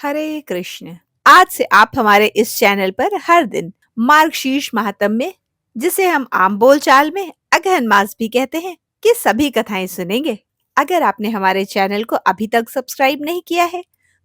हरे कृष्ण। आज से आप हमारे इस चैनल पर हर दिन मार्गशीर्ष माहत्म्य में, जिसे हम आम बोलचाल में अगहन मास भी कहते हैं, की सभी कथाएं सुनेंगे। अगर आपने हमारे चैनल को अभी तक सब्सक्राइब नहीं किया है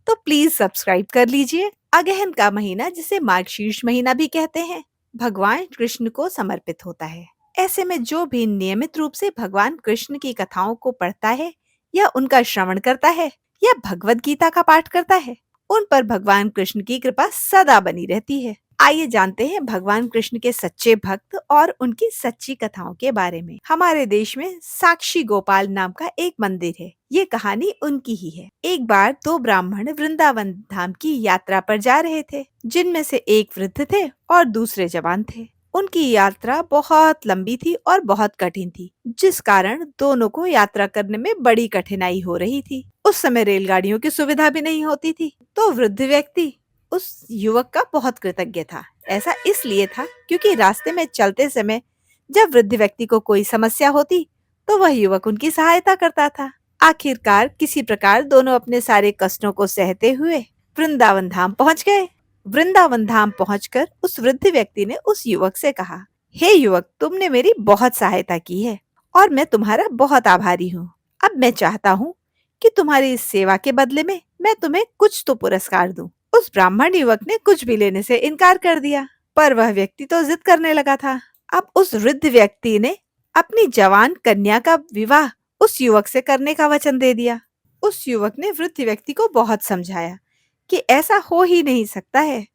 तो प्लीज सब्सक्राइब कर लीजिए। अगहन का महीना, जिसे मार्गशीर्ष महीना भी कहते हैं, भगवान कृष्ण को समर्पित होता है। ऐसे में जो भी नियमित रूप से भगवान कृष्ण की कथाओं को पढ़ता है या उनका श्रवण करता है या भगवत गीता का पाठ करता है, उन पर भगवान कृष्ण की कृपा सदा बनी रहती है। आइए जानते हैं भगवान कृष्ण के सच्चे भक्त और उनकी सच्ची कथाओं के बारे में। हमारे देश में साक्षी गोपाल नाम का एक मंदिर है। ये कहानी उनकी ही है। एक बार दो ब्राह्मण वृंदावन धाम की यात्रा पर जा रहे थे, जिनमें से एक वृद्ध थे और दूसरे जवान थे। उनकी यात्रा बहुत लंबी थी और बहुत कठिन थी, जिस कारण दोनों को यात्रा करने में बड़ी कठिनाई हो रही थी। उस समय रेलगाड़ियों की सुविधा भी नहीं होती थी, तो वृद्ध व्यक्ति उस युवक का बहुत कृतज्ञ था। ऐसा इसलिए था क्योंकि रास्ते में चलते समय जब वृद्ध व्यक्ति को कोई समस्या होती तो वह युवक उनकी सहायता करता था। आखिरकार किसी प्रकार दोनों अपने सारे कष्टों को सहते हुए वृंदावन धाम पहुंच गए। वृंदावन धाम पहुंचकर उस वृद्ध व्यक्ति ने उस युवक से कहा, हे युवक, तुमने मेरी बहुत सहायता की है और मैं तुम्हारा बहुत आभारी हूँ। अब मैं चाहता हूँ कि तुम्हारी इस सेवा के बदले में मैं तुम्हें कुछ तो पुरस्कार दूं। उस ब्राह्मण युवक ने कुछ भी लेने से इनकार कर दिया, पर वह व्यक्ति तो जिद करने लगा था। अब उस वृद्ध व्यक्ति ने अपनी जवान कन्या का विवाह उस युवक से करने का वचन दे दिया। उस युवक ने वृद्ध व्यक्ति को बहुत समझाया कि ऐसा हो ही नहीं सकता है।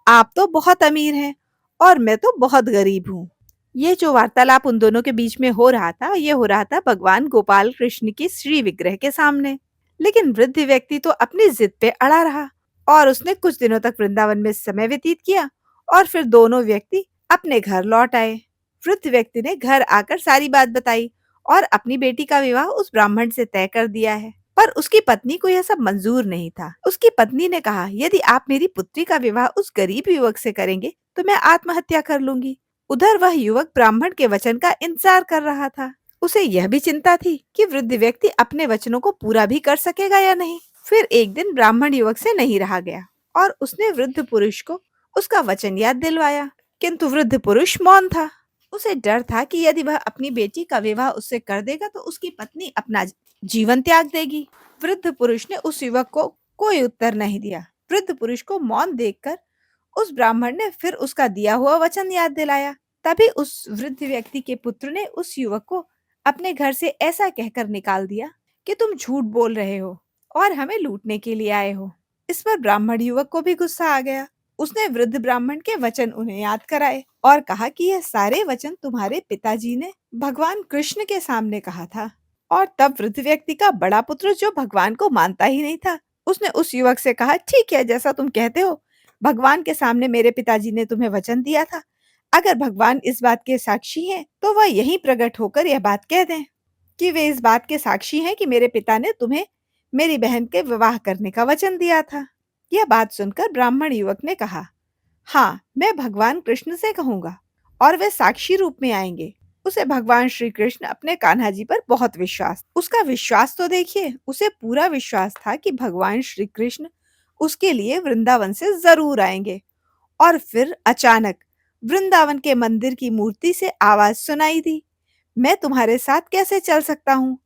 आप तो बहुत अमीर हैं और मैं तो बहुत गरीब हूँ। ये जो वार्तालाप उन दोनों के बीच में हो रहा था, ये हो रहा था भगवान गोपाल कृष्ण की श्री विग्रह के सामने। लेकिन वृद्ध व्यक्ति तो अपनी जिद पे अड़ा रहा और उसने कुछ दिनों तक वृंदावन में समय व्यतीत किया और फिर दोनों व्यक्ति अपने घर लौट आए। वृद्ध व्यक्ति ने घर आकर सारी बात बताई और अपनी बेटी का विवाह उस ब्राह्मण से तय कर दिया है। पर उसकी पत्नी को यह सब मंजूर नहीं था। उसकी पत्नी ने कहा, यदि आप मेरी पुत्री का विवाह उस गरीब युवक से करेंगे तो मैं आत्महत्या कर लूंगी। उधर वह युवक ब्राह्मण के वचन का इंतजार कर रहा था। उसे यह भी चिंता थी कि वृद्ध व्यक्ति अपने वचनों को पूरा भी कर सकेगा या नहीं। फिर एक दिन ब्राह्मण युवक से नहीं रहा गया और उसने वृद्ध पुरुष को उसका वचन याद दिलवाया, किंतु वृद्ध पुरुष मौन था। उसे डर था कि यदि वह अपनी बेटी का विवाह उससे कर देगा तो उसकी पत्नी अपना जीवन त्याग देगी। वृद्ध पुरुष ने उस युवक को कोई उत्तर नहीं दिया। वृद्ध पुरुष को मौन देखकर उस ब्राह्मण ने फिर उसका दिया हुआ वचन याद दिलाया। तभी उस वृद्ध व्यक्ति के पुत्र ने उस युवक को अपने घर से ऐसा कहकर निकाल दिया कि तुम झूठ बोल रहे हो और हमें लूटने के लिए आए हो। इस पर ब्राह्मण युवक को भी गुस्सा आ गया। उसने वृद्ध ब्राह्मण के वचन उन्हें याद कराए और कहा कि यह सारे वचन तुम्हारे पिताजी ने भगवान कृष्ण के सामने कहा था। और तब वृद्ध व्यक्ति का बड़ा पुत्र, जो भगवान को मानता ही नहीं था, उसने उस युवक से कहा, ठीक है, जैसा तुम कहते हो, भगवान के सामने मेरे पिताजी ने तुम्हें वचन दिया था। अगर भगवान इस बात के साक्षी हैं, तो वह यहीं प्रकट होकर यह बात कह दें कि वे इस बात के साक्षी हैं कि मेरे पिता ने तुम्हें मेरी बहन के विवाह करने का वचन दिया था। यह बात सुनकर ब्राह्मण युवक ने कहा, हाँ, मैं भगवान कृष्ण से कहूंगा और वे साक्षी रूप में आएंगे। उसे भगवान श्री कृष्ण अपने कान्हा जी पर बहुत विश्वास, उसका विश्वास तो देखिए, उसे पूरा विश्वास था कि भगवान श्री कृष्ण उसके लिए वृंदावन से जरूर आएंगे। और फिर अचानक वृंदावन के मंदिर की मूर्ति से आवाज सुनाई दी, मैं तुम्हारे साथ कैसे चल सकता हूँ?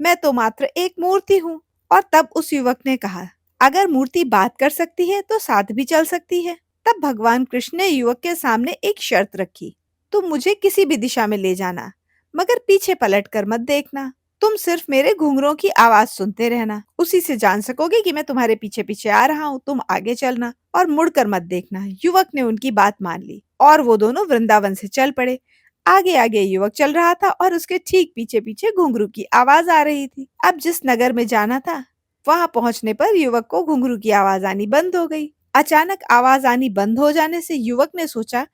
मैं तो मात्र एक मूर्ति हूँ। और तब उस युवक ने कहा, अगर मूर्ति बात कर सकती है तो साथ भी चल सकती है। तब भगवान कृष्ण ने युवक के सामने एक शर्त रखी, तुम मुझे किसी भी दिशा में ले जाना, मगर पीछे पलट कर मत देखना। तुम सिर्फ मेरे घुंघरों की आवाज सुनते रहना, उसी से जान सकोगे कि मैं तुम्हारे पीछे पीछे आ रहा हूँ। तुम आगे चलना और मुड़कर मत देखना। युवक ने उनकी बात मान ली और वो दोनों वृंदावन से चल पड़े। आगे आगे युवक चल रहा था और उसके ठीक पीछे पीछे घुंघरू की आवाज आ रही थी। अब जिस नगर में जाना था, वहां पहुंचने पर युवक को घुंघरू की आवाज आनी बंद हो गई। अचानक आवाज आनी बंद हो जाने से युवक ने सोचा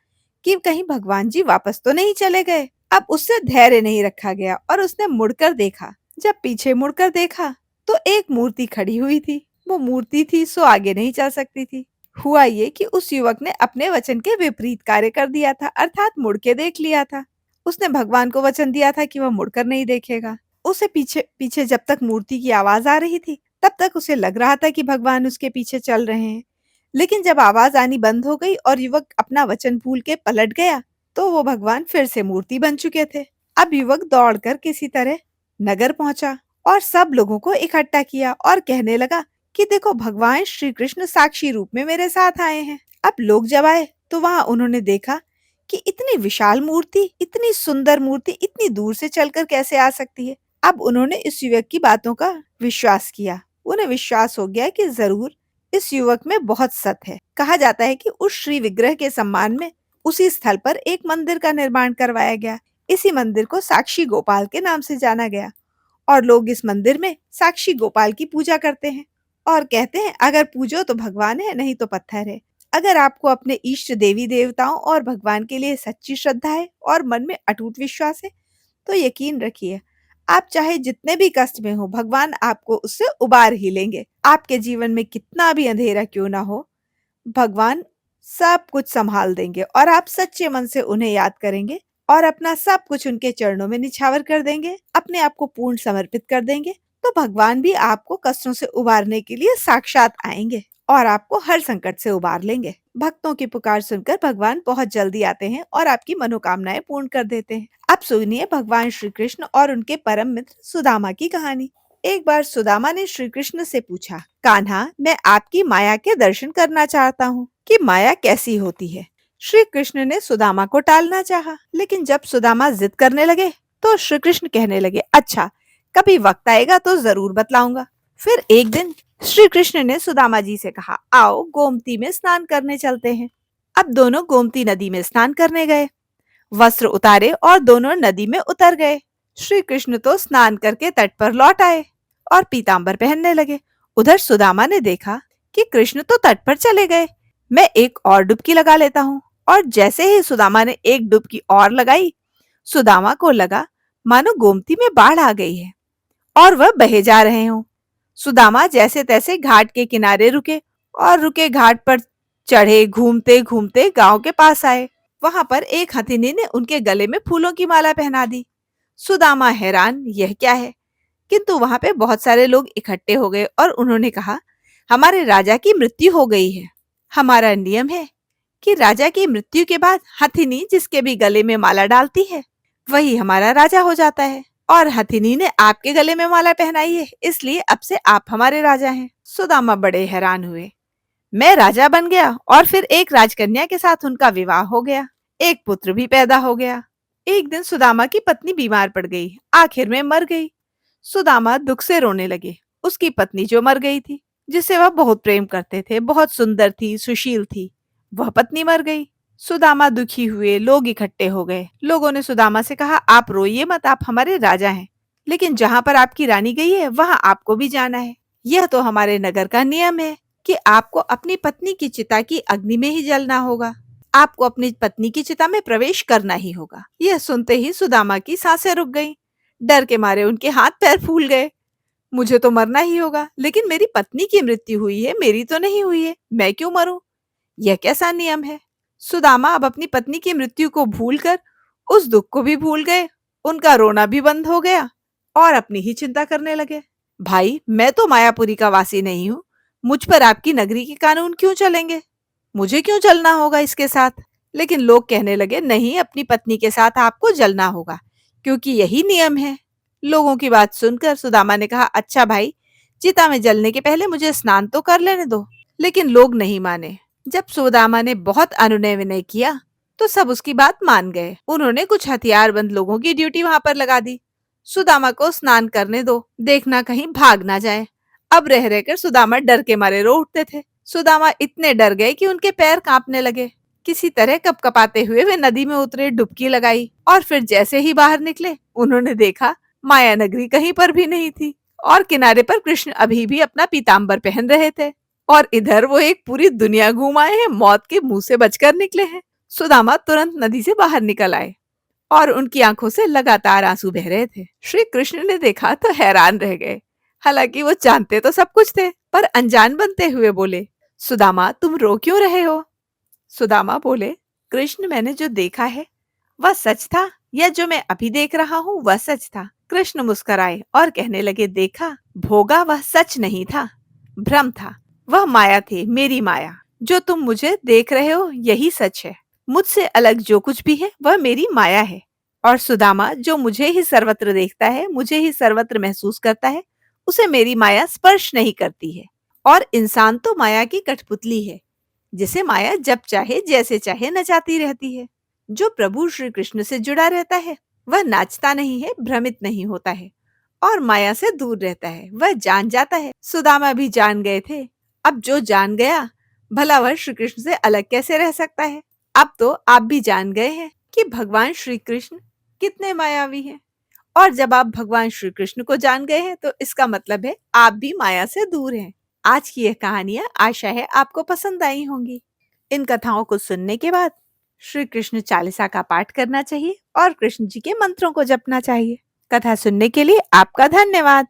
कि कहीं भगवान जी वापस तो नहीं चले गए। अब उससे धैर्य नहीं रखा गया और उसने मुड़कर देखा। जब पीछे मुड़कर देखा तो एक मूर्ति खड़ी हुई थी। वो मूर्ति थी सो आगे नहीं चल सकती थी। हुआ ये कि उस युवक ने अपने वचन के विपरीत कार्य कर दिया था, अर्थात मुड़ के देख लिया था। उसने भगवान को वचन दिया था कि वह मुड़कर नहीं देखेगा। उसे पीछे पीछे जब तक मूर्ति की आवाज आ रही थी, तब तक उसे लग रहा था कि भगवान उसके पीछे चल रहे हैं, लेकिन जब आवाज आनी बंद हो गई और युवक अपना वचन भूल के पलट गया, तो वो भगवान फिर से मूर्ति बन चुके थे। अब युवक दौड़कर किसी तरह नगर पहुंचा और सब लोगों को इकट्ठा किया और कहने लगा कि देखो, भगवान श्री कृष्ण साक्षी रूप में मेरे साथ आए हैं। अब लोग जब आए तो वहां उन्होंने देखा कि इतनी विशाल मूर्ति, इतनी सुंदर मूर्ति इतनी दूर से चलकर कैसे आ सकती है। अब उन्होंने इस युवक की बातों का विश्वास किया। उन्हें विश्वास हो गया कि जरूर इस युवक में बहुत सत्य है। कहा जाता है कि उस श्री विग्रह के सम्मान में उसी स्थल पर एक मंदिर का निर्माण करवाया गया। इसी मंदिर को साक्षी गोपाल के नाम से जाना गया और लोग इस मंदिर में साक्षी गोपाल की पूजा करते हैं और कहते हैं, अगर पूजो तो भगवान है, नहीं तो पत्थर है। अगर आपको अपने इष्ट देवी देवताओं और भगवान के लिए सच्ची श्रद्धा है और मन में अटूट विश्वास है, तो यकीन रखिए, आप चाहे जितने भी कष्ट में हो, भगवान आपको उससे उबार ही लेंगे। आपके जीवन में कितना भी अंधेरा क्यों ना हो, भगवान सब कुछ संभाल देंगे और आप सच्चे मन से उन्हें याद करेंगे और अपना सब कुछ उनके चरणों में निछावर कर देंगे, अपने आप को पूर्ण समर्पित कर देंगे, तो भगवान भी आपको कष्टों से उबारने के लिए साक्षात आएंगे और आपको हर संकट से उबार लेंगे। भक्तों की पुकार सुनकर भगवान बहुत जल्दी आते हैं और आपकी मनोकामनाएं पूर्ण कर देते हैं। अब सुनिए भगवान श्री कृष्ण और उनके परम मित्र सुदामा की कहानी। एक बार सुदामा ने श्री कृष्ण से पूछा, कान्हा, मैं आपकी माया के दर्शन करना चाहता हूँ कि माया कैसी होती है। श्री कृष्ण ने सुदामा को टालना चाहा, लेकिन जब सुदामा जिद करने लगे तो श्री कृष्ण कहने लगे, अच्छा, कभी वक्त आएगा तो जरूर बतलाऊंगा। फिर एक दिन श्री कृष्ण ने सुदामा जी से कहा, आओ गोमती में स्नान करने चलते हैं। अब दोनों गोमती नदी में स्नान करने गए, वस्त्र उतारे और दोनों नदी में उतर गए। श्री कृष्ण तो स्नान करके तट पर लौट आए और पीतांबर पहनने लगे। उधर सुदामा ने देखा कि कृष्ण तो तट पर चले गए, मैं एक और डुबकी लगा लेता हूँ। और जैसे ही सुदामा ने एक डुबकी और लगाई, सुदामा को लगा मानो गोमती में बाढ़ आ गई है और वह बहे जा रहे हों। सुदामा जैसे तैसे घाट के किनारे रुके और रुके घाट पर चढ़े, घूमते घूमते गांव के पास आए। वहां पर एक हथिनी ने उनके गले में फूलों की माला पहना दी। सुदामा हैरान, यह क्या है? किंतु वहां पे बहुत सारे लोग इकट्ठे हो गए और उन्होंने कहा, हमारे राजा की मृत्यु हो गई है। हमारा नियम है कि राजा की मृत्यु के बाद हथिनी जिसके भी गले में माला डालती है, वही हमारा राजा हो जाता है। और हथिनी ने आपके गले में माला पहनाई है, इसलिए अब से आप हमारे राजा हैं। सुदामा बड़े हैरान हुए। मैं राजा बन गया और फिर एक राजकन्या के साथ उनका विवाह हो गया, एक पुत्र भी पैदा हो गया। एक दिन सुदामा की पत्नी बीमार पड़ गई, आखिर में मर गई। सुदामा दुख से रोने लगे। उसकी पत्नी जो मर गई थी, जिसे वह बहुत प्रेम करते थे, बहुत सुंदर थी, सुशील थी, वह पत्नी मर गई। सुदामा दुखी हुए, लोग इकट्ठे हो गए। लोगों ने सुदामा से कहा, आप रोइए मत, आप हमारे राजा हैं, लेकिन जहाँ पर आपकी रानी गई है वहाँ आपको भी जाना है। यह तो हमारे नगर का नियम है कि आपको अपनी पत्नी की चिता की अग्नि में ही जलना होगा, आपको अपनी पत्नी की चिता में प्रवेश करना ही होगा। यह सुनते ही सुदामा की सांसें रुक गईं। डर के मारे उनके हाथ पैर फूल गए। मुझे तो मरना ही होगा, लेकिन मेरी पत्नी की मृत्यु हुई है, मेरी तो नहीं हुई है, मैं क्यों मरूं? यह कैसा नियम है? सुदामा अब अपनी पत्नी की मृत्यु को भूलकर उस दुख को भी भूल गए। उनका रोना भी बंद हो गया और अपनी ही चिंता करने लगे। भाई, मैं तो मायापुरी का वासी नहीं हूँ, मुझ पर आपकी नगरी के कानून क्यों चलेंगे? मुझे क्यों जलना होगा इसके साथ? लेकिन लोग कहने लगे, नहीं, अपनी पत्नी के साथ आपको जलना होगा, क्योंकि यही नियम है। लोगों की बात सुनकर सुदामा ने कहा, अच्छा भाई, चिता में जलने के पहले मुझे स्नान तो कर लेने दो। लेकिन लोग नहीं माने। जब सुदामा ने बहुत अनुनय विनय किया तो सब उसकी बात मान गए। उन्होंने कुछ हथियारबंद लोगों की ड्यूटी वहां पर लगा दी। सुदामा को स्नान करने दो, देखना कहीं भाग ना जाए। अब रह रहकर सुदामा डर के मारे रो उठते थे। सुदामा इतने डर गए कि उनके पैर कांपने लगे। किसी तरह कपकपाते हुए वे नदी में उतरे, डुबकी लगाई और फिर जैसे ही बाहर निकले, उन्होंने देखा माया नगरी कहीं पर भी नहीं थी और किनारे पर कृष्ण अभी भी अपना पीताम्बर पहन रहे थे और इधर वो एक पूरी दुनिया घूम आए हैं, मौत के मुंह से बचकर निकले हैं। सुदामा तुरंत नदी से बाहर निकल आए और उनकी आंखों से लगातार आंसू बह रहे थे। श्री कृष्ण ने देखा तो हैरान रह गए। हालांकि वो जानते तो सब कुछ थे, पर अनजान बनते हुए बोले, सुदामा, तुम रो क्यों रहे हो? सुदामा बोले, कृष्ण, मैंने जो देखा है वह सच था या जो मैं अभी देख रहा हूँ वह सच था? कृष्ण मुस्कुराए और कहने लगे, देखा, भोगा वह सच नहीं था, भ्रम था। वह माया थी, मेरी माया। जो तुम मुझे देख रहे हो यही सच है। मुझसे अलग जो कुछ भी है वह मेरी माया है। और सुदामा जो मुझे ही सर्वत्र देखता है, मुझे ही सर्वत्र महसूस करता है, उसे मेरी माया स्पर्श नहीं करती है। और इंसान तो माया की कठपुतली है, जिसे माया जब चाहे जैसे चाहे नचाती रहती है। जो प्रभु श्री कृष्ण से जुड़ा रहता है वह नाचता नहीं है, भ्रमित नहीं होता है और माया से दूर रहता है। वह जान जाता है। सुदामा भी जान गए थे। अब जो जान गया, भला वह श्री कृष्ण से अलग कैसे रह सकता है। अब तो आप भी जान गए हैं कि भगवान श्री कृष्ण कितने मायावी हैं। और जब आप भगवान श्री कृष्ण को जान गए हैं तो इसका मतलब है आप भी माया से दूर हैं। आज की यह कहानियां आशा है आपको पसंद आई होंगी। इन कथाओं को सुनने के बाद श्री कृष्ण चालीसा का पाठ करना चाहिए और कृष्ण जी के मंत्रों को जपना चाहिए। कथा सुनने के लिए आपका धन्यवाद।